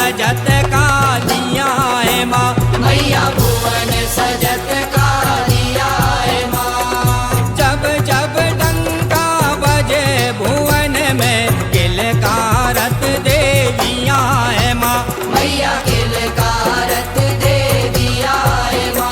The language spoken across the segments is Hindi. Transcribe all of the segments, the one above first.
सजत का दिया है माँ, मैया भुवन सजत का दिया है माँ। जब जब डंका बजे भुवन में किलकारत देवियाँ है माँ, मैया किलकारत देवियाँ है माँ।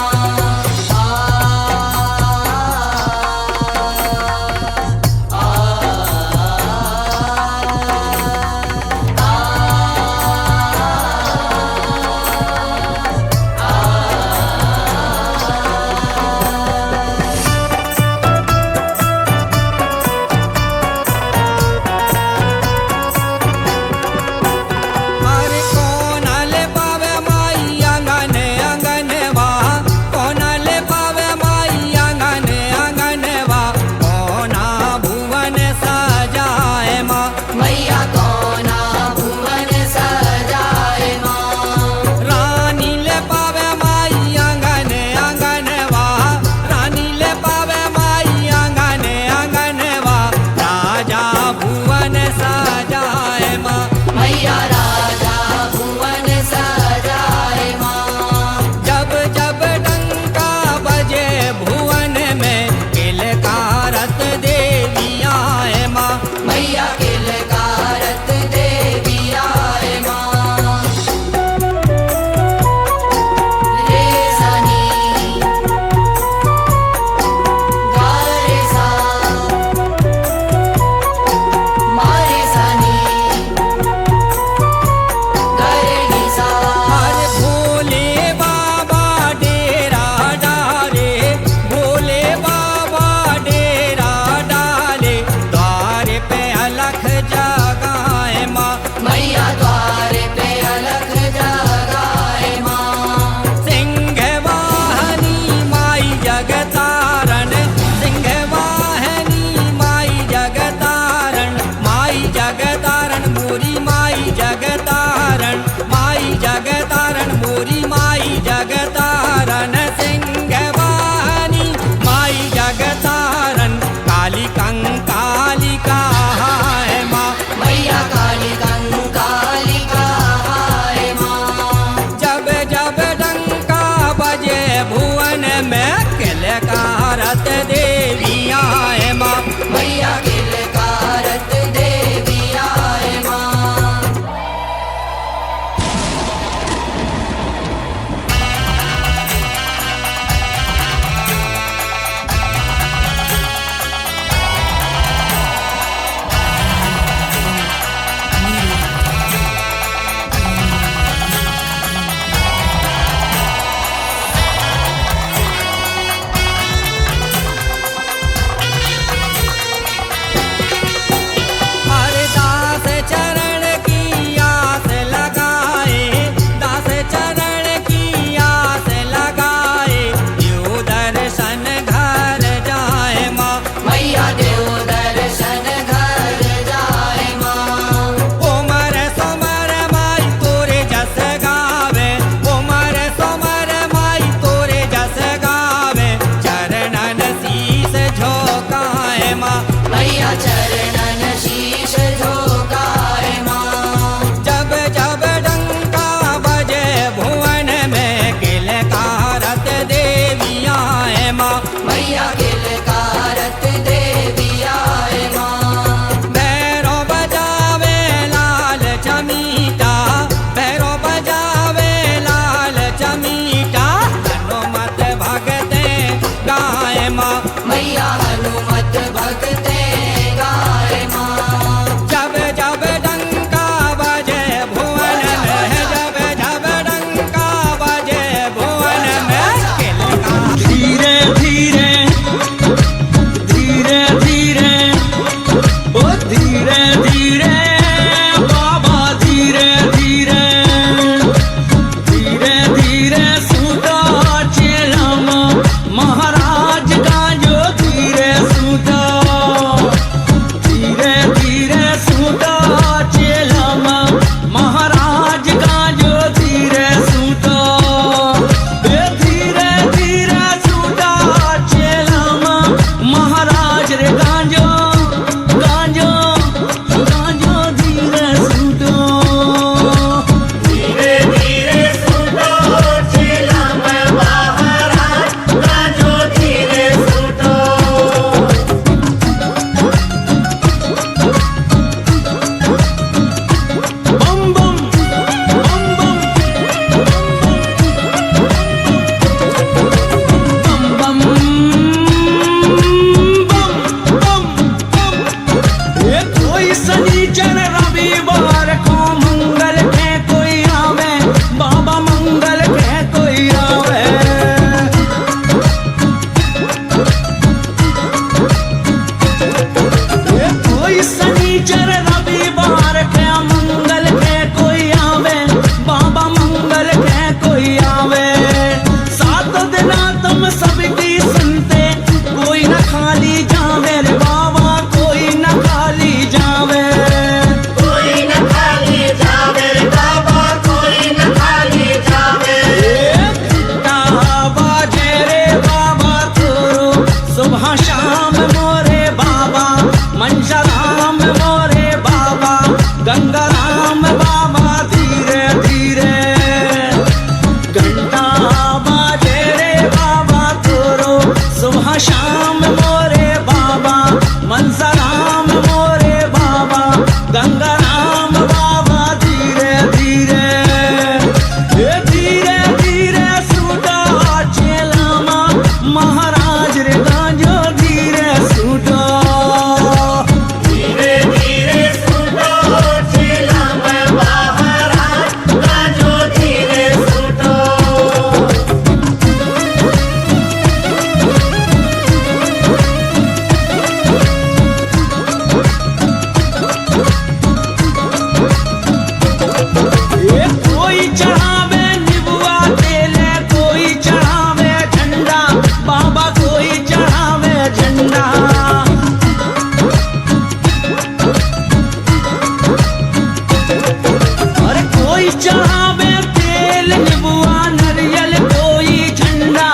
चढ़ावे तेल निबुआ नरियल कोई झंडा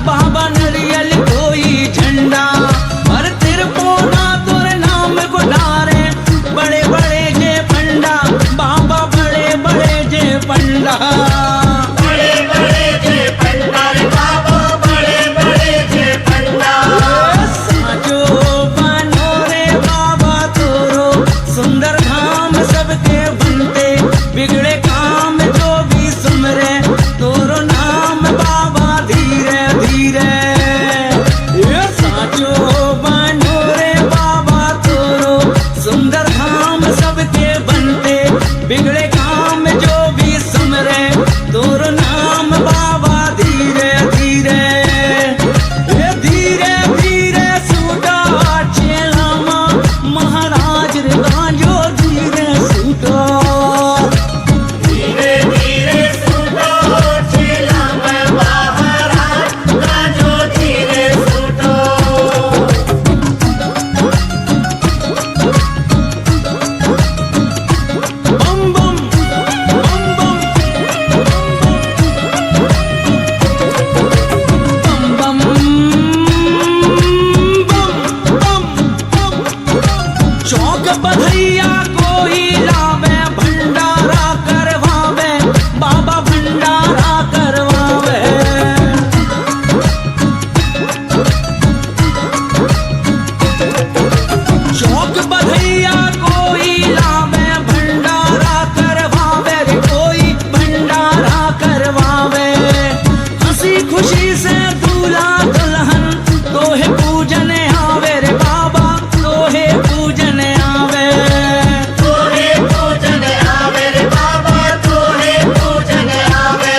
बाबा नरियल कोई झंडा और तिरपोना तोरे नाम को डारे बड़े बड़े जे पंडा बाबा बड़े बड़े जे पंडा बड़े बड़े जे पंडा रे बाबा बड़े बड़े जे पंडा साजो बनो रे बाबा तोरो सुंदर धाम सबके बनते बिगड़े काम जो भी सुमरे तोरो नाम बाबा धीरे धीरे ये साजो बनो रे बाबा तोरो सुंदर धाम सबके बनते बिगड़े काम जो भी सुमरे तोरो नाम बाबा धीरे धीरे ये धीरे धीरे सूटा चेलामा महाराज रे गांजो धीरे सूटा धीरे धीरे सूटो चेला मैं महाराज गाजो धीरे सूटो बम बम बम बम बम बम बम चौक बधैया कोई लावे भंडारा करवावे बाबा भंडारा करवावे चौक बधैया कोई लावे भंडारा करवावे रे कोई भंडारा करवावे हंसी खुशी से दूल्हा दुल्हन तोहे पूजन आवे रे बाबा तोहे पूजन आवे तोहे पूजन आवे रे बाबा तोहे पूजन आवे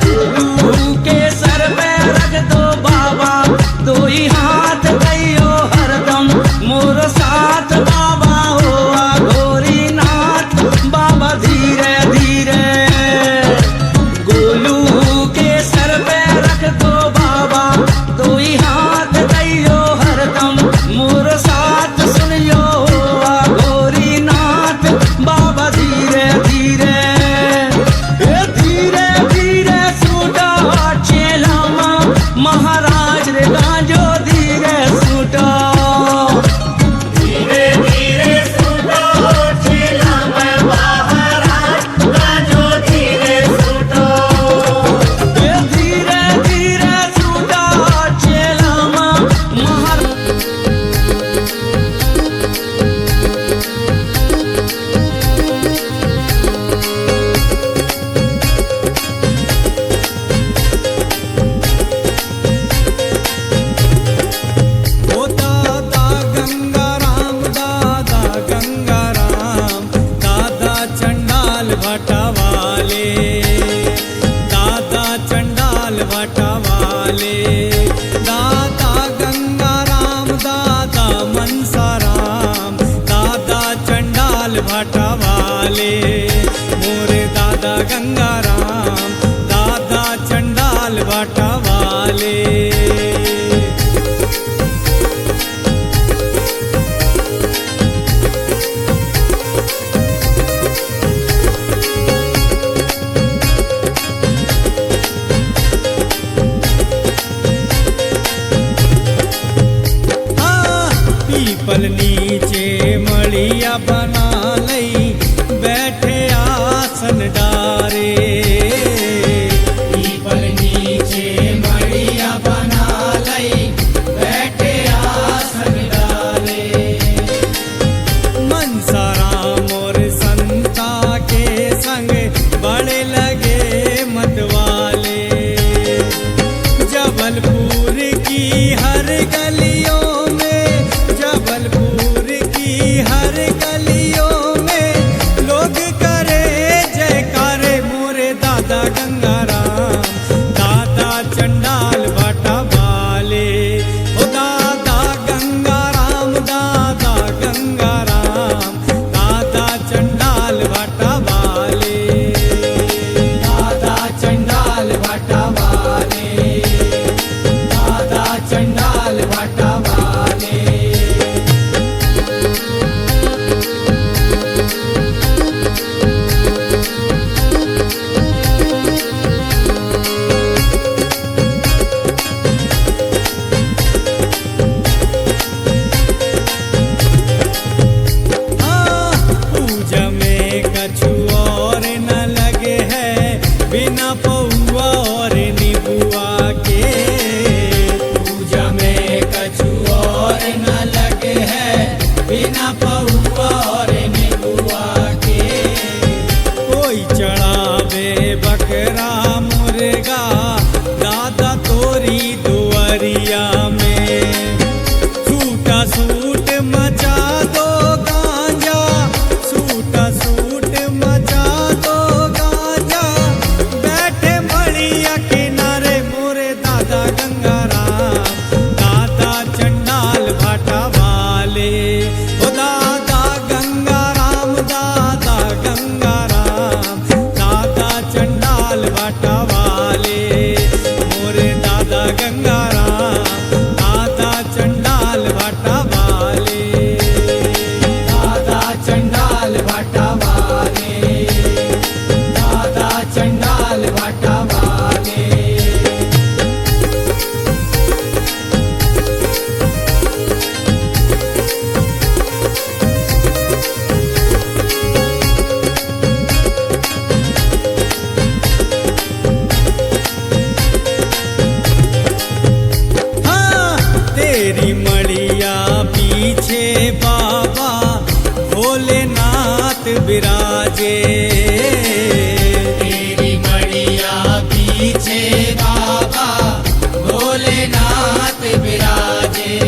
गुरु के सर पे रख दो बाबा दो ही हाथ कहियो हरदम मोर साथ बाबा हो घोरी नाथ बाबा धीरे धीरे गोलू के सर पे रख दो बाबा दो ही हाथ कहियो हरदम मोर साथ सुनियो घोरी नाथ बाबा धीरे धीरे ए धीरे धीरे सूटा चेलामा महाराज रे गांजो धीरे सूटा धीरे धीरे सूटो चेला मैं महाराज गाजो धीरे सूटो ए धीरे धीरे सूटा चेलामा महाराज ओ दादा गंगा राम दादा चंडाल भटवाले दादा चंडाल भटवाले दादा गंगा राम दादा मनसा राम दादा चंडाल भटवाले मोरे दादा गंगा राम दादा चंडाल भटवाले पीपल नीचे मड़िया बना लई बैठे आसन डारे पीपल नीचे मड़िया बना लई बैठे आसन डारे मनसा राम और संता के संग बड़े लगे मतवाले जबलपुर की हर गलियों में जबलपुर की हर गलियों में लोग करे जयकारे मोरे चढ़ावे बकरा मुर्गा दादा तोरी दुआरिया में। सूटा सूट मचा दो गांजा, सूटा सूट मचा दो गांजा, बैठे मड़िया किनारे मोरे दादा गंगाराम, दादा चंडाल भाटा वाले। ओ दादा गंगाराम, दादा गंगाराम, दादा चंडाल भाटा वाले, मोरे दादा गंगाराम, दादा चंडाल भाटा वाले, दादा चंडाल भाटा वाले, दादा चंडाल भाटा वाले। हाँ, तेरी मड़िया पीछे बाबा भोलेनाथ विराजे। तेरी मड़िया पीछे बाबा भोलेनाथ विराजे।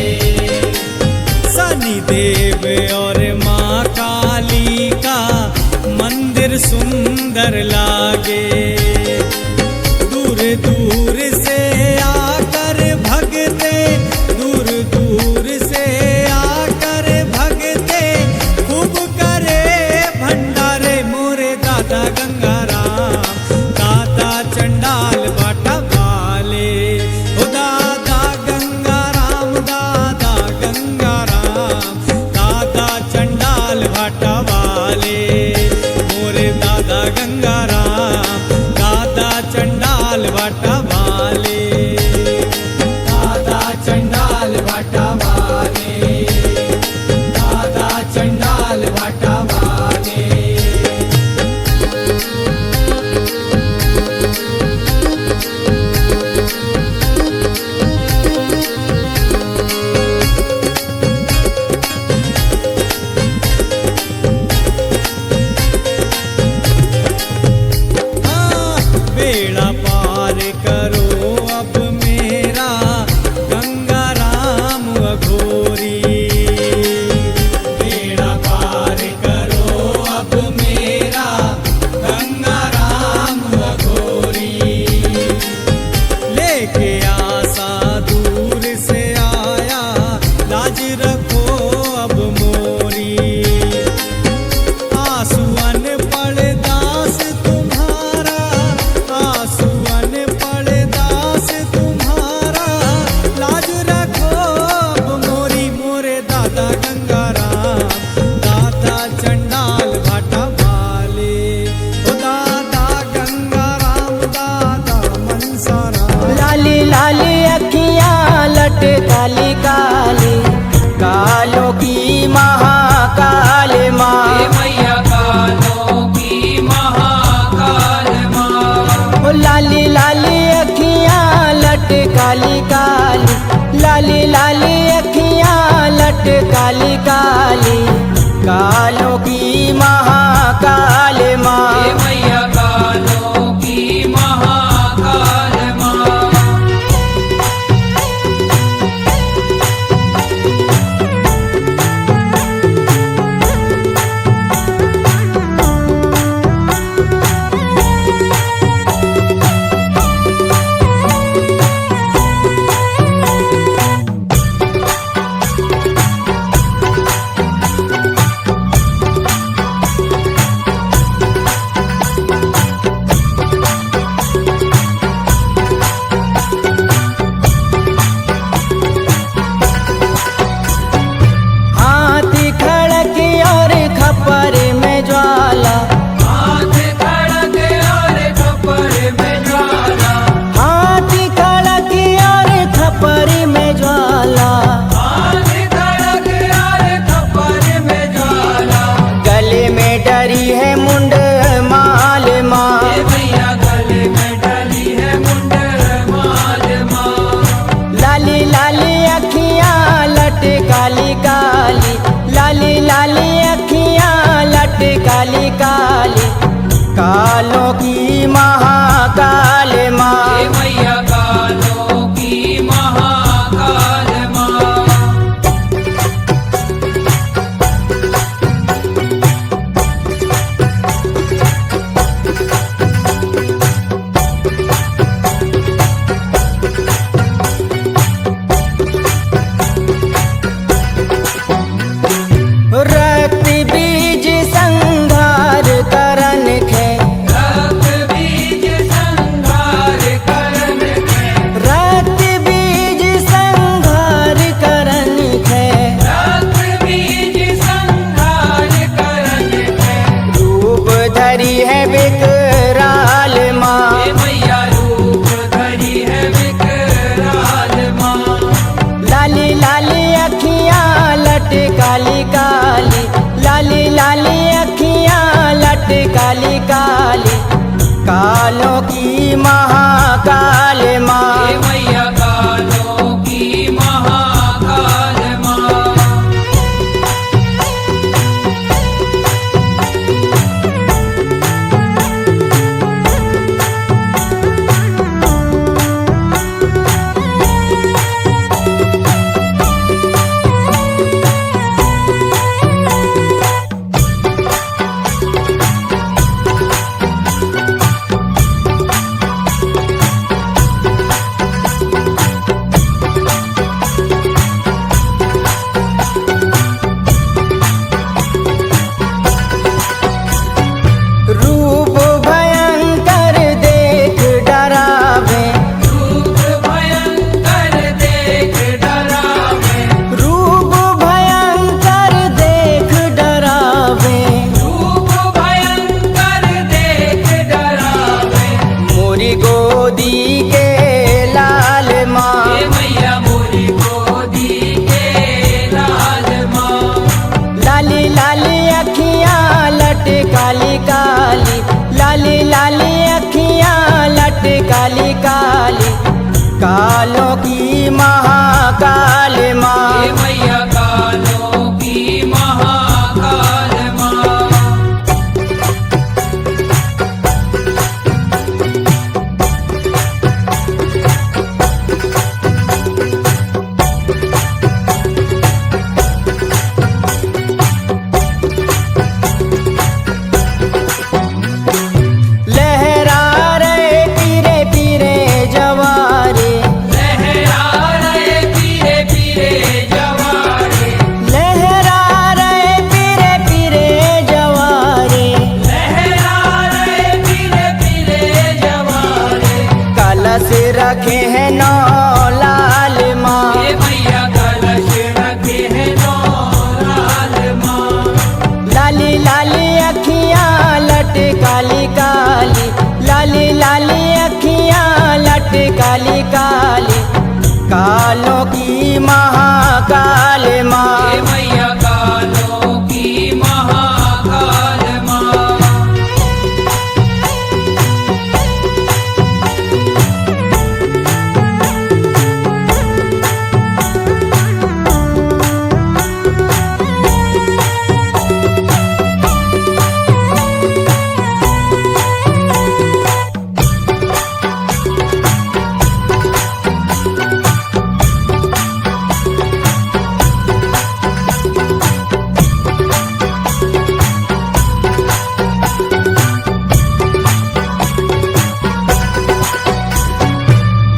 शनि देव और माँ काली का मंदिर सुंदर लागे। दूर दूर से आकर भगते, दूर दूर से आकर भगते, खूब करे भंडारे मोरे दादा गंगाराम, दादा चंडाल भाटा वाले। ओ दादा गंगाराम, दादा गंगाराम, दादा चंडाल भाटा वाले, मोरे दादा गंगाराम, दादा चंडाल भाटा वाले, दादा चंडाल भाटा वाले, दादा चंडाल भाटा वाले। हाँ, बेड़ा पार करो अब मेरा गंगाराम अघोरी। बेड़ा पार करो अब मेरा गंगाराम अघोरी। लेके आशा दूर से आया, लाज रखो अब मोरी। आंसुअन पड़ दास तुम्हारा, आंसुअन पड़ दास तुम्हारा, लाज रखो अब मोरी, मोरे दादा गंगाराम, दादा चंडाल भाटा वाले। ओ दादा गंगाराम, दादा मनसाराम। लाली लाली अखियां लट काली काली, कालों की महाकाल माँ। मैया कालों की महाकाल माँ। ओ लाली लाली अखियां लट काली काली, लाली लाली अखियां लट काली काली, कालों की महाकाल माँ। मैया कालों की महाकाल माँ। कालों की महाकाल माँ। हे मैया कालों की महाकाल माँ। रक्त बीज संघार करन खे, रक्त बीज संहार करन खे, रक्त बीज संघार करन खे, रक्त बीज संहार करन खे। रूप धरी है विकराल माँ। हे मैया रूप धरी है विकराल माँ। लाली लाली अखियाँ लट काली काली, लाली लाली अखियाँ लट काली काली, कालों की महाकाल माँ। हे मैया कालों की महाकाल माँ। रूप भयंकर देख डरावे, रूप भयंकर देख डरावे, रूप भयंकर देख डरावे, रूप भयंकर देख डरावे। मोरी गोदी के लाल माँ। हे मैया मोरी गोदी के लाल माँ। लाली लाली अखियाँ लट काली काली, लाली लाली अखियाँ लट काली काली, कालों की महाकाल माँ। हे मैया कालों की महाकाल माँ। लहरा रहे पीरे पीरे जवारे, लहरा रहे पीरे पीरे जवारे, लहरा रहे पीरे पीरे जवारे, लहरा रहे पीरे पीरे जवारे। कलश रखे हैं नौ लाल माँ। हे मैया कलश रखे हैं नौ लाल माँ। लाली लाली अखियाँ लट काली काली, लाली लाली अखियाँ लट काली काली, कालों की महाकाल माँ। हे मैया कालों की महाकाल माँ।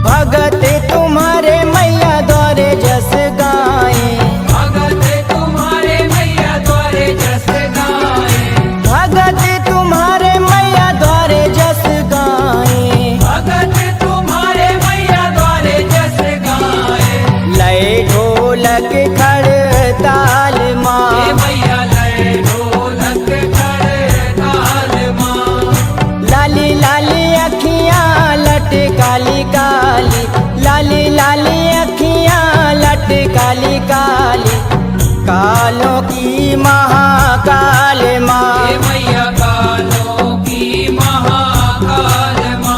भगत तुम्हारे मैया द्वारे जस गाए, भगत तुम्हारे मैया द्वारे जस गाए, भगत तुम्हारे मैया द्वारे जस गाए, भगत तुम्हारे मैया द्वारे जस गाए। लय ढोलक खड़ताल माँ। हे मैया लय ढोलक खड़ताल माँ। लाली लाली अखियाँ लट काली काली, लाली लाली अखियाँ लट काली काली, कालों की महाकाल माँ। हे मैया कालों की महाकाल माँ।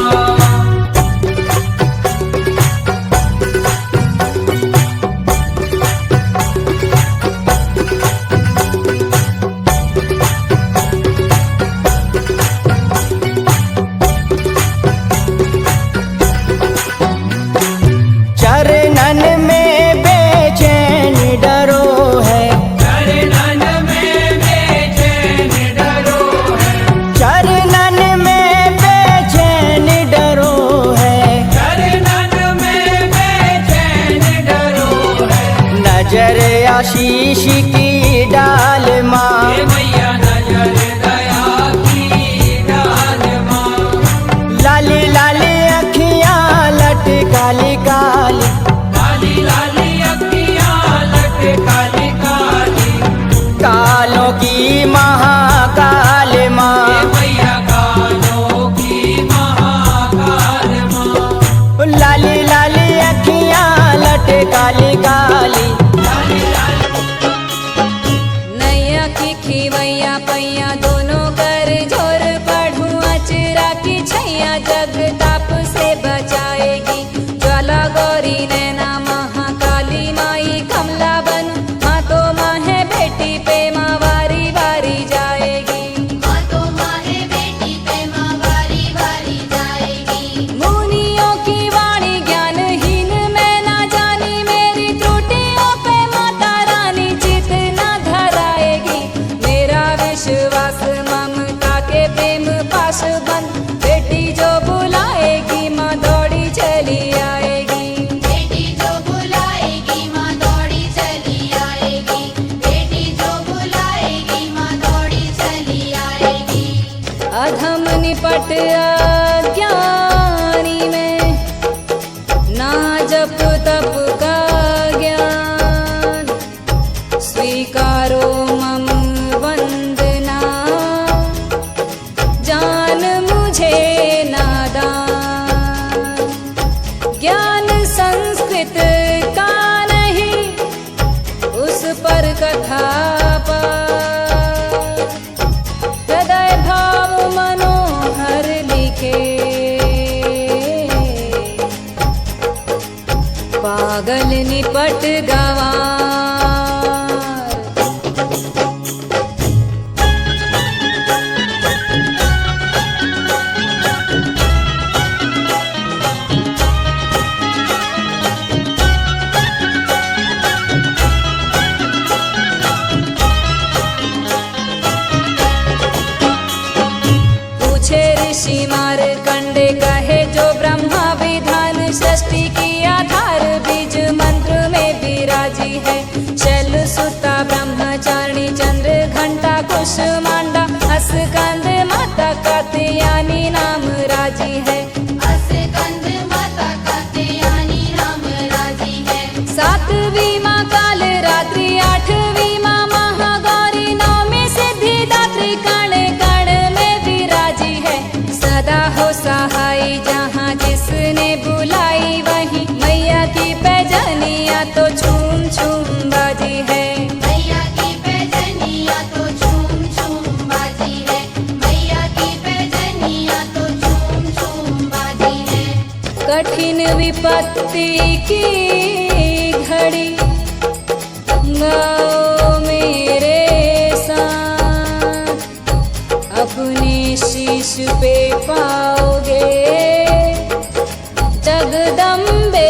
मैया की छैया जगताप से बचाएगी। ज्वाला गौरी नैना महाकाली माई कमला बन, माँ तो माँ है बेटी पे माँ वारी वारी जाएगी। माँ तो माँ है बेटी पे माँ वारी वारी जाएगी। मुनियों की वाणी ज्ञानहीन मैं ना जानी, मेरी त्रुटियों पे माता रानी चित ना धराएगी। मेरा विश्वास ममता के प्रेम पाश बन, बेटी जो बुलाएगी माँ दौड़ी चली आएगी। बेटी जो बुलाएगी माँ दौड़ी चली आएगी। बेटी जो बुलाएगी माँ दौड़ी चली आएगी। अधम निपट अज्ञानी में, ना जप तप का ज्ञान, स्वीकारो मम वंदना, जान मुझे नादान। ज्ञान संस्कृत का नहीं, उस पर कथा पार, हृदय भाव मनोहर लिखे, पागल निपट गंवार। पूछे ऋषि मारकंडे कहे जो ब्रह्मा विधान, सृष्टि की आधार बीज मंत्र में विराजी है। शैल सुता ब्रह्मचारिणी चंद्र घंटा कुष्मांडा, अस्कंद माता कात्यायनी नाम राजी है। अस्कंद माता कात्यायनी नाम राजी है। सातवीं माँ काल रात्रि, आठवीं माँ महागौरी, नौवीं सिद्धिदात्री कण कण में विराजी है। सदा हो सहाय जहाँ जिसने बुलाई वहीं, मैया की पैजनिया तो झूम झूम बाजी है। मैया की पैजनिया तो झूम झूम बाजी है। मैया की पैजनिया तो झूम झूम बाजी है। कठिन विपत्ति की घड़ी गाओ मेरे साथ, अपने शीश पे पाओगे जगदम्बे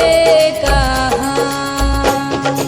का हाथ।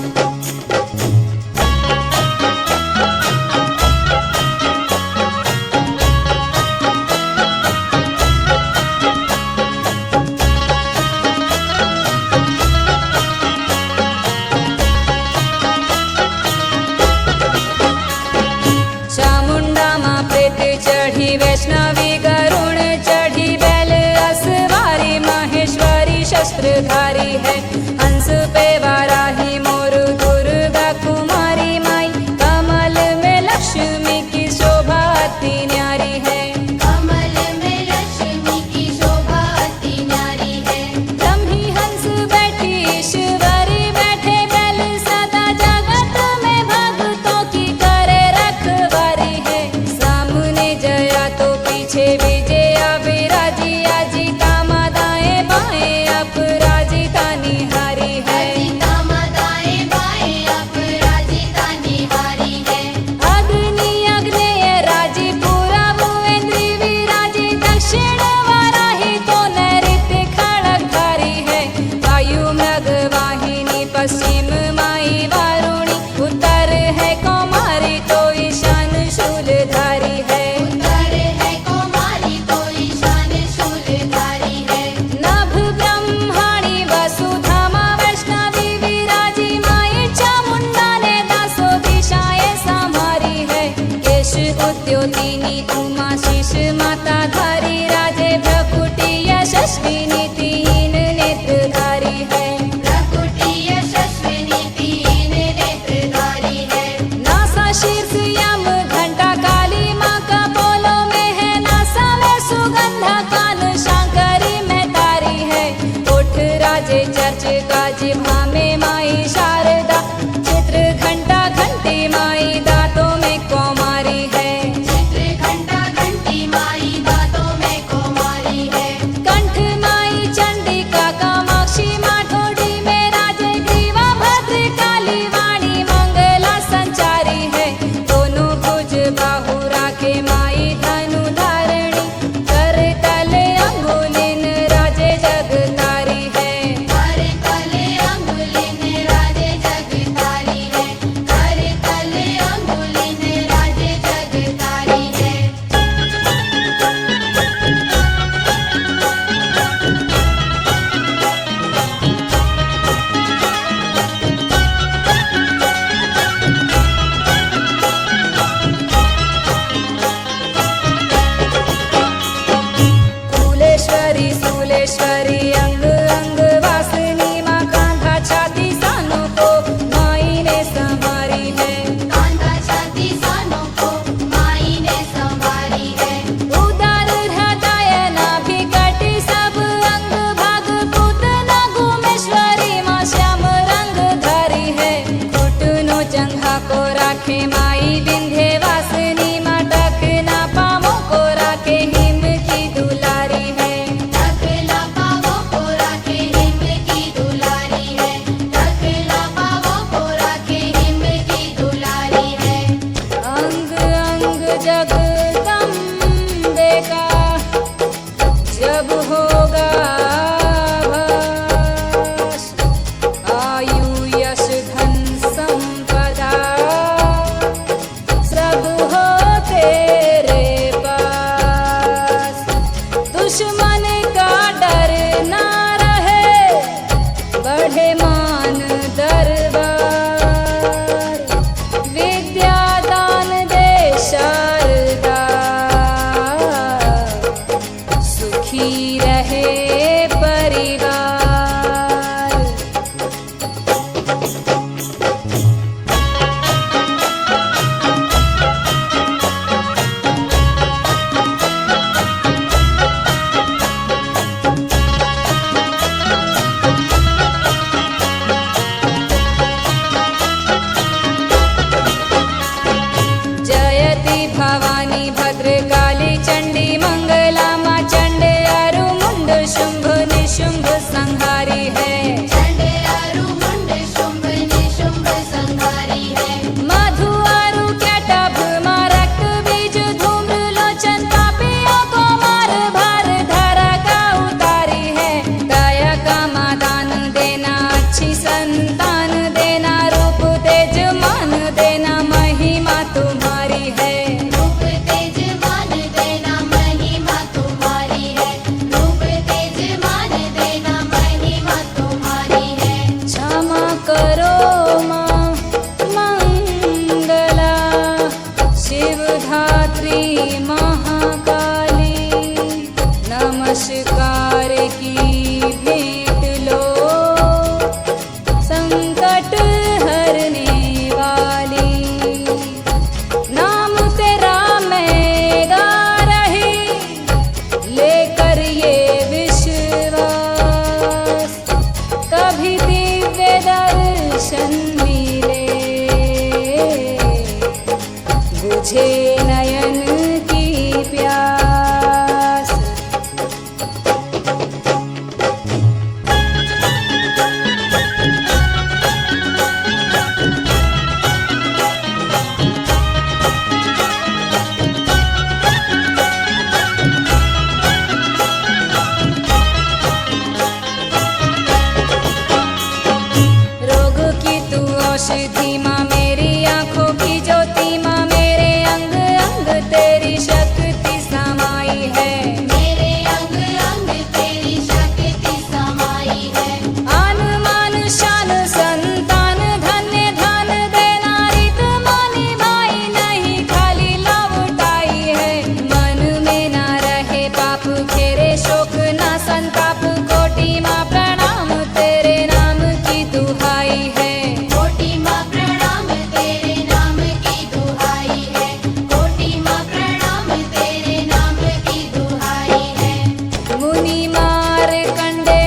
मुंडेश्वरी शूलेश्वरी अंग अंग वासनी माँ कांधा छाती सानों को माई ने संवारी है। कांधा छाती सानों को माई ने संवारी है। उदर हृदय नाभि कटी सब अंग भाग पूतना गुमेश्वरी माँ श्याम रंग धारी है। घुटनों जंघा को राखे माई विंध्यवासिनी माँ टखना पाँवों को राखे हिम की दुलारी है। टखना पाँवों को राखे हिम की दुलारी है। टखना पाँवों को राखे हिम की दुलारी है। अंग अंग जगदम्बे का जब होगा भास, आयु यश धन संपदा सब हो तेरे पास। दुश्मन का डर ना रहे बढ़े मान दरबार। विद्या दान दे शारदा सुखी रहे परिवार। जयति भवानी भद्रकाली चंडी मंगला माँ चंडे अरु मुंड शुंभ निशुंभ संहारी है। चंडे अरु मुंड शुंभ निशुंभ संहारी है। मधु अरु कैटभ माँ रक्त बीज धूम्र लोचन पापियों को मार भार धरा का उतारी है। दया का माँ दान देना अच्छी संतान देना रूप तेज मान देना महिमा तुम्हारी है। रूप तेज मान देना महिमा तुम्हारी है। रूप तेज मान देना महिमा तुम्हारी है। क्षमा करो माँ मंगला शिवधात्री महाकाली। नमस्कार की भेंट लो संकट हरने वाली। नाम तेरा मैं गा रही लेकर ये विश्वास। कभी दिव्य दर्शन मिले बुझे नयन की प्यास। रोग की तू औषधि माँ मेरी आँखों की ज्योति माँ मेरे अंग अंग तेरी शक्ति समाई है। मेरे अंग अंग तेरी शक्ति समाई है। आन मान शान संतान धन्य धन देना रीत मानी भाई नहीं खाली लौटाई है। मन में ना रहे पाप घेरे शोक ना संताप कोटि माँ प्रणाम तेरे नाम की दुहाई है। कोटि माँ प्रणाम तेरे नाम की दुहाई है। कोटि माँ प्रणाम तेरे नाम की दुहाई है। मुनि मार कंडे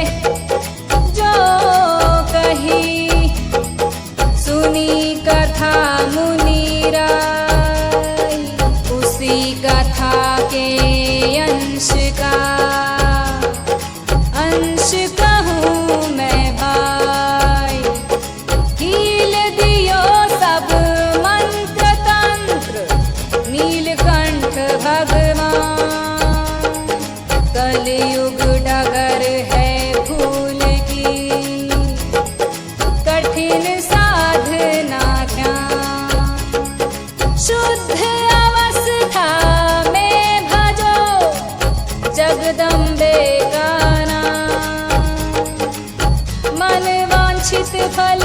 जो कही सुनी कथा मुनि राय। उसी कथा के अंश का अंश कहूँ मैं भाई। कील दियो सब मंत्र तंत्र नीलकंठ भगवान। कलयुग डगर है भूल की कठिन साधना ध्यान। शुद्ध अवस्था में भजो जगदम्बे का नाम। मन वांछित फल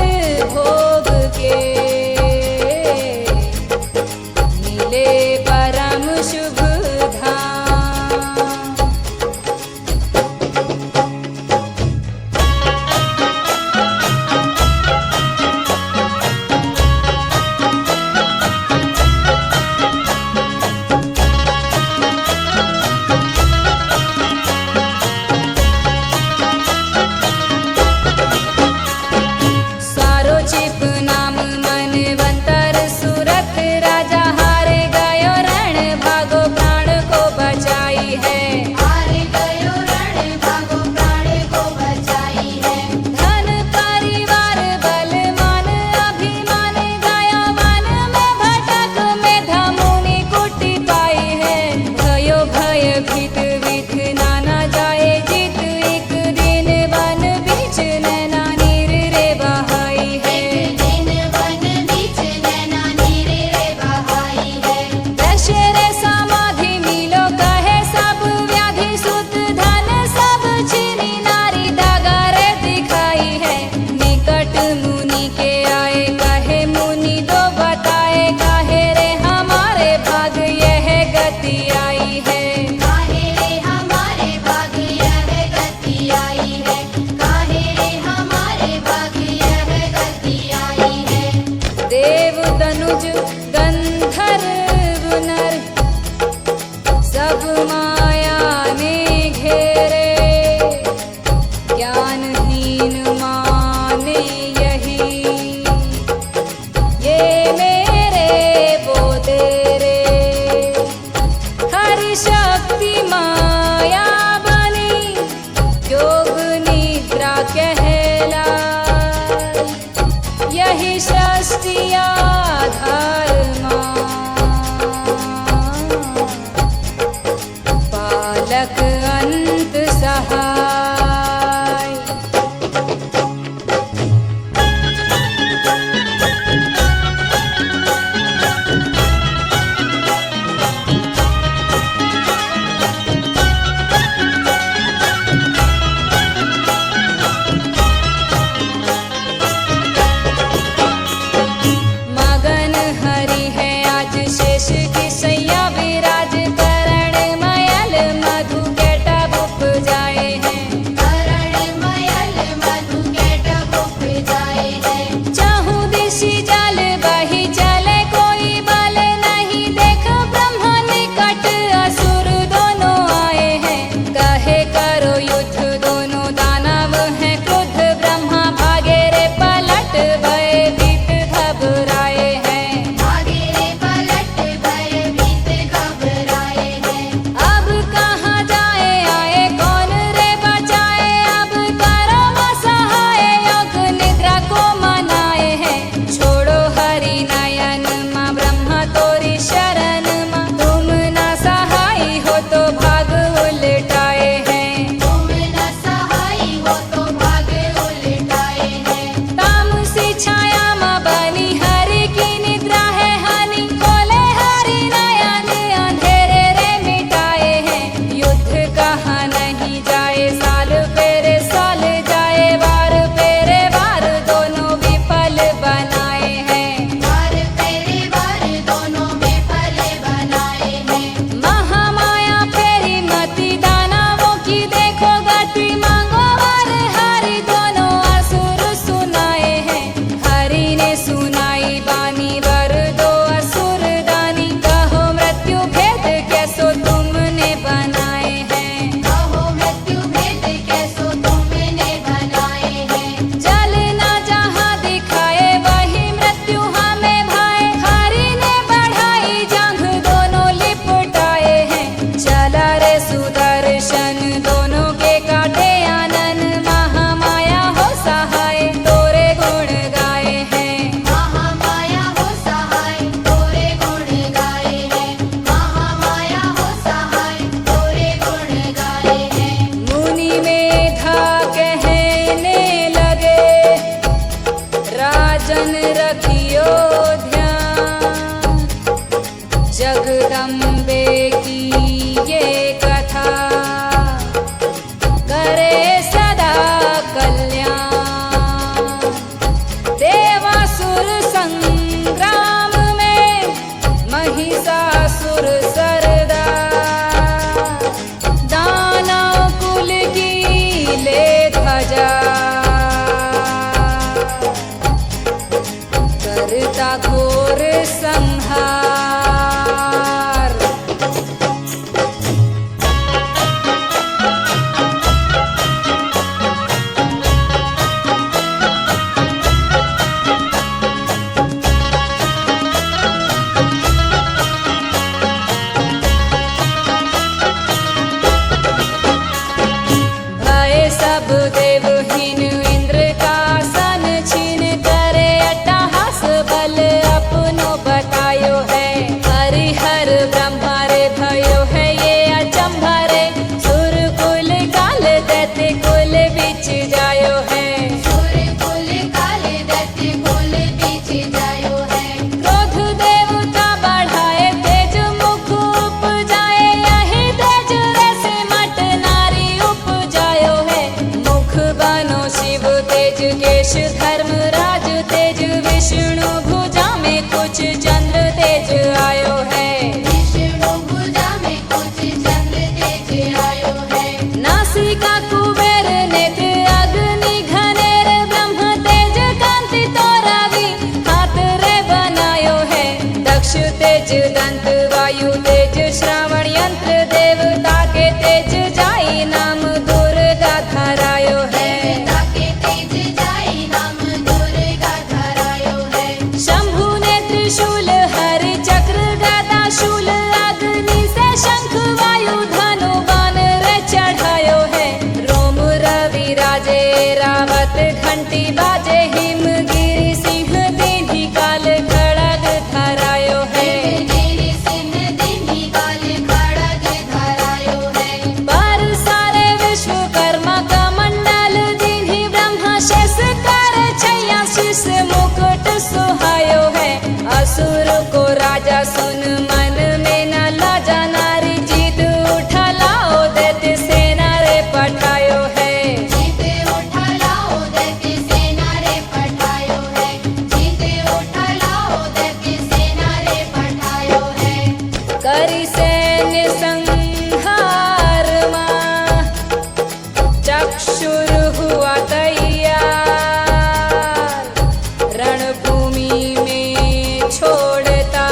भोग के मिले परम शुभ धाम। गति मांगो वर हरि दोनों असुर सुनाए हैं। हरि ने सुनाई बानी वर दो असुर दानी। कहो मृत्यु भेद कैसो तुमने बनाए हैं। कहो मृत्यु भेद कैसो तुमने बनाए हैं। जल ना जहाँ दिखाए वही मृत्यु हमें भाए। हरि ने बढ़ाई जांघ दोनों लिपटाए हैं। चला रे सुदर्शन दोनों के काटे आनन। महामाया हो सहाय तोरे गुण गाए हैं। महामाया हो सहाय तोरे गुण गाए हैं। महामाया हो सहाय तोरे गुण गाए हैं। मुनि मेधा कहने लगे राजन रखियो ध्यान। जगदम्बे की ये कथा करे सदा कल्याण। देवासुर संग्राम में महिषासुर सरदार। दानव कुल की ले ध्वजा करता घोर संहार। भय सब देवहीन इंद्र का सन छीन करे अट्टहास बल अपनो बतायो है। हरिहर ब्रह्मा रे भयो है ये अचंभा रे। सुर कुल काल दैत्य कुल बिच जायो है। सुर कुल काले दैत्य कुल बीच जायो है। क्रोध देवता बढ़ाए तेज मुख उपजाए। यही तेज रैसे मट नारी उपजायो है। मुख बनो शिव तेज केश धर्मराज तेज। विष्णु भुजा में कुछ चंद्र तेज आयो है। विष्णु भुजा में कुछ चंद्र तेज आयो है। नासिका कुबेर नेत्र अग्नि घनेर। ब्रह्म तेज कांति तो रवि हाथ रे बनायो है। दक्ष तेज दंत वायु तेज श्रावण यंत्र। देवता के तेज जाई नाम दुर्गा धरायो है। देवता के तेज जाई नाम दुर्गा धरायो है। शंभु ने त्रिशूल हरि चक्र गदा शूल। अग्नि से शंख वायु धनु बाण रे चढ़ायो है। रोम रवि राजे रावत घंटी बाजे। हिमगिरि सिंह दीधी काल खड़ग धरायो है। गिरि सिंह दीधी काल खड़ग धरायो है। पर सारे विश्वकर्मा का मंडल दीधी। ब्रह्मा शेष कर छैया शीश मुकुट सुहायो है। असुर को राजा सुन मन में न लाजा। नारी जीत उठा लाओ दैत्य सेना रे पठायो है। जीत उठा लाओ दैत्य सेना रे पठायो है। जीत उठा लाओ दैत्य सेना रे पठायो है। करी सैन्य संहार मां चक्षुर हुआ तैयार। रणभूमि में छोड़ता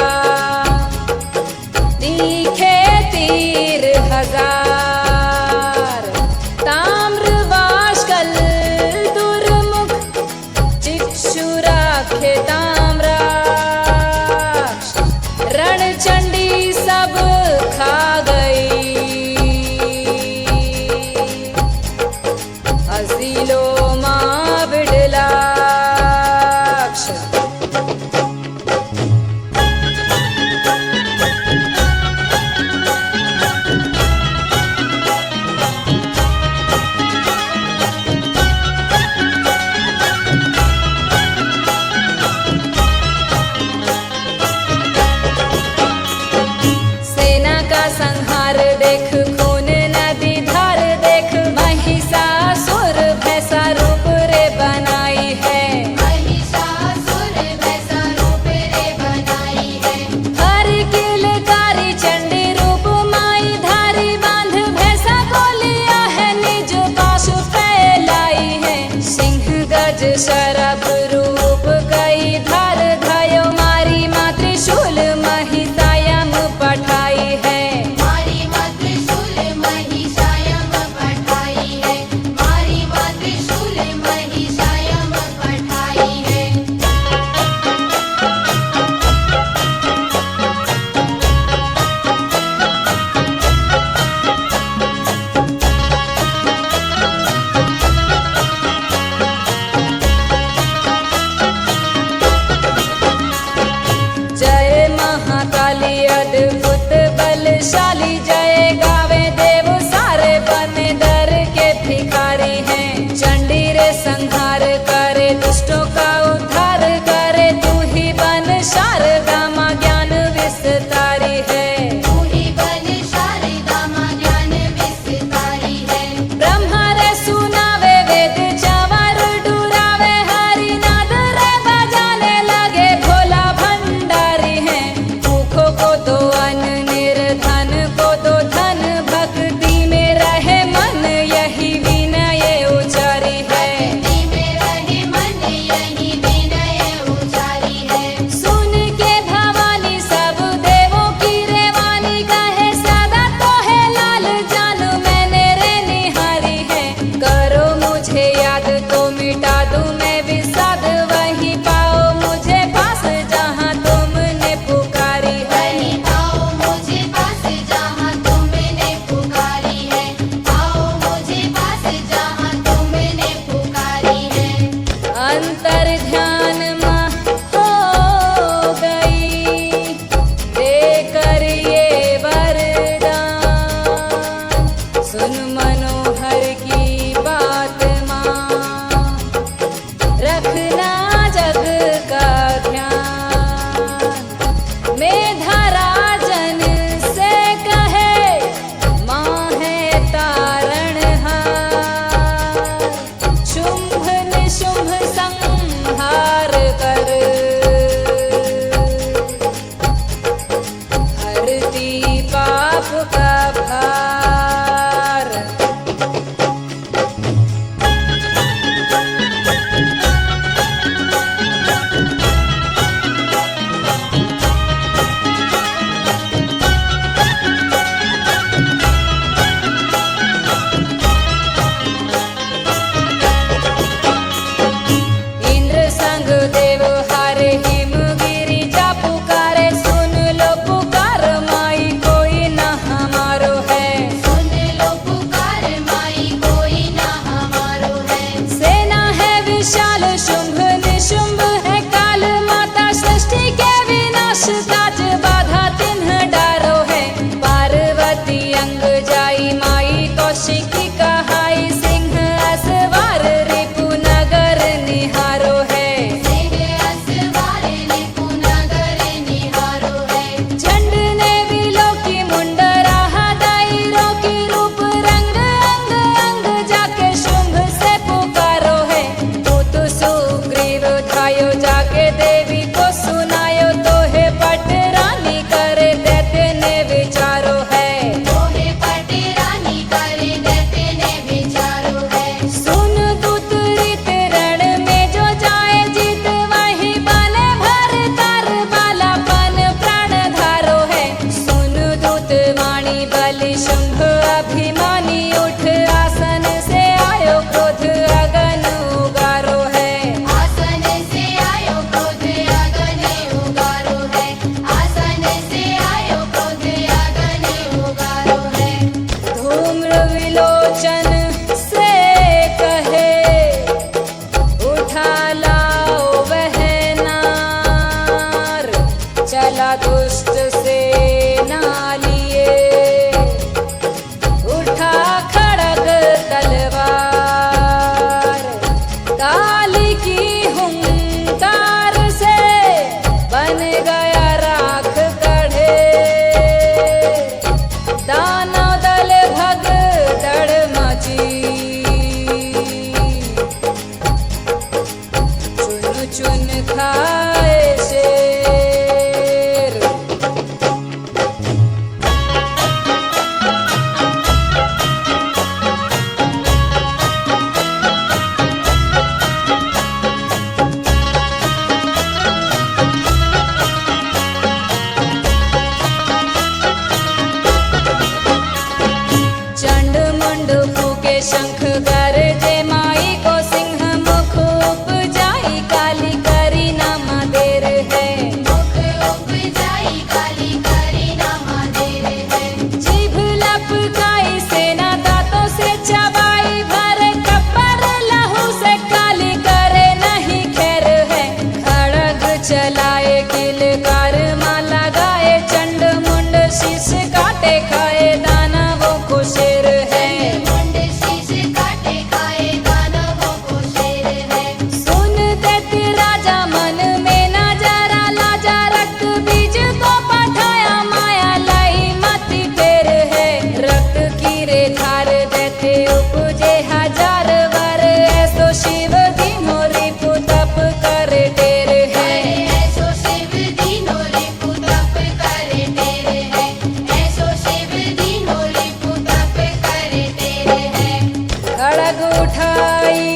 उठाई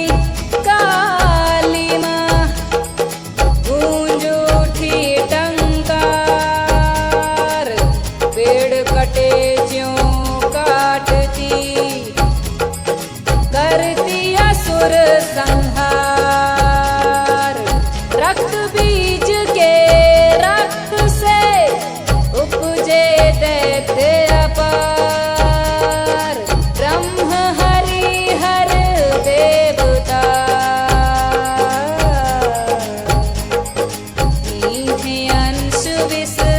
काली माँ, गूंज उठी टंकार, पेड़ कटे ज्यों काटती, करती असुर संहार। रक्त बीज के रक्त से उपजे दैत्य अपार, ब्रह्म हरि हर देवता, कीन्हे अंश विस्तार।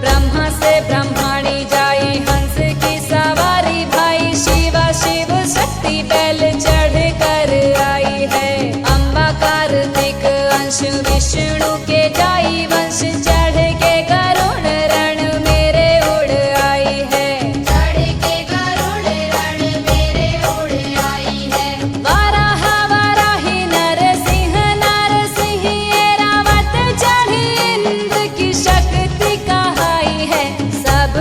ब्रह्मा से ब्रह्माणी जाई हंस की सवारी, भाई शिवा शिव शक्ति बैल चढ़ कर आई है। अम्बा कार्तिक अंश विष्णु के जाई वंश, चढ़ के गरुड़ रण मेरे उड़ आई है। चढ़ के गरुड़ रण मेरे उड़ आई है। वाराह वाराही नरसिंह नरसिंह एरावत चढ़ी इंद्र की शक्ति कहाई है। सब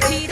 धीरे